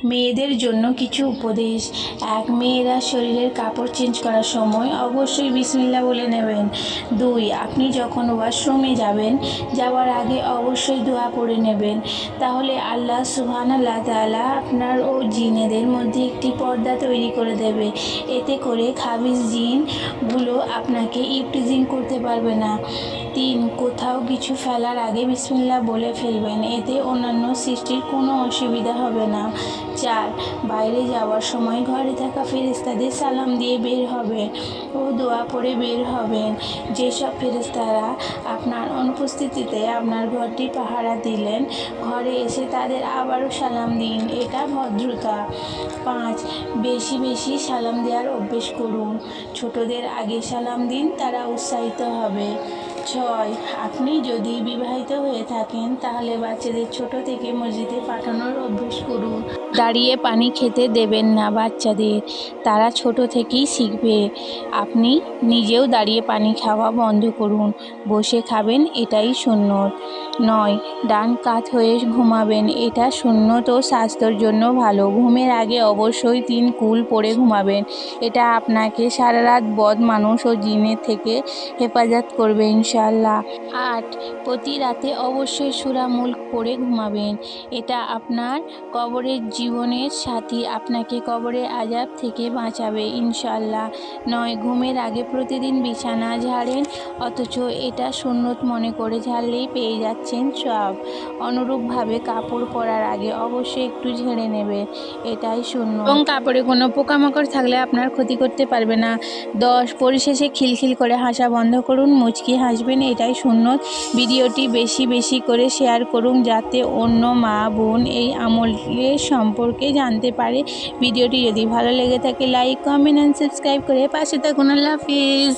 মেয়েদের জন্য কিছু উপদেশ। মেয়েরা শরীরের কাপড় চেঞ্জ করার সময় অবশ্যই বিসমিল্লাহ বলে নেবেন। 2, আপনি যখন ওয়াশরুমে যাওয়ার আগে অবশ্যই দোয়া পড়ে নেবেন। তাহলে আল্লাহ সুবহানাল্লাহ তাআলা আপনার ও জিনেদের মধ্যে একটি পর্দা তৈরি করে দেবে। এতে করে খাবিজ জিনগুলো আপনাকে ইফটিজিং করতে পারবে না। 3, কোথাও কিছু ফেলার আগে বিসমিল্লাহ বলে ফেলবেন। এতে অন্যান্য সৃষ্টির কোনো অসুবিধা হবে না। 4, বাইরে যাওয়ার সময় ঘরে থাকা ফেরেশতাদের সালাম দিয়ে বের হবেন ও দোয়া পড়ে বের হবেন। যেসব ফেরেশতারা আপনার অনুপস্থিতিতে আপনার ঘরটি পাহারা দিলেন, ঘরে এসে তাদের আবারও সালাম দিন, এটা ভদ্রতা। 5, বেশি বেশি সালাম দেওয়ার অভ্যেস করুন। ছোটদের আগে সালাম দিন, তারা উৎসাহিত হবে। 6, আপনি যদি বিবাহিত হয়ে থাকেন তাহলে বাচ্চাদের ছোট থেকে মসজিদে পাঠানোর অভ্যেস করুন। দাঁড়িয়ে পানি খেতে দেবেন না বাচ্চাদের, তারা ছোট থেকেই শিখবে। আপনি নিজেও দাঁড়িয়ে পানি খাওয়া বন্ধ করুন, বসে খাবেন, এটাই সুন্নত। 9, ডান কাত হয়ে ঘুমাবেন, এটা সুন্নত ও স্বাস্থ্যের জন্য ভালো। ঘুমের আগে অবশ্যই 3 কুল পড়ে ঘুমাবেন, এটা আপনাকে সারা রাত বদ মানুষ ও জিনের থেকে হেফাজত করবে ইনশাআল্লাহ। 8, প্রতি রাতে অবশ্যই সূরা মুলক পড়ে ঘুমাবেন, এটা আপনার কবরের জীবনের সাথী, আপনাকে কবরের আযাব থেকে বাঁচাবে ইনশাআল্লাহ। 9, ঘুমের আগে প্রতিদিন বিছানা ঝাড়েন, অথচ এটা সুন্নত মনে করে ঝাড়লেই পেয়ে যাচ্ছেন সওয়াব। অনুরূপভাবে কাপড় পরার আগে অবশ্যই একটু ঝেড়ে নেবেন, এটাই সুন্নত। এবং কাপড়ে কোনো পোকামাকড় থাকলে আপনার ক্ষতি করতে পারবে না। 10, পরিশেষে খিলখিল করে হাসা বন্ধ করুন, মুচকি হাসবেন, এটাই সুন্নত। ভিডিওটি বেশি বেশি করে শেয়ার করুন যাতে অন্য মা বোন এই আমলের সম্পর্কে জানতে পারে। ভিডিওটি যদি ভালো লেগে থাকে লাইক, কমেন্ট অ্যান্ড সাবস্ক্রাইব করে পাশে থাকুন। আল্লাহ হাফিজ।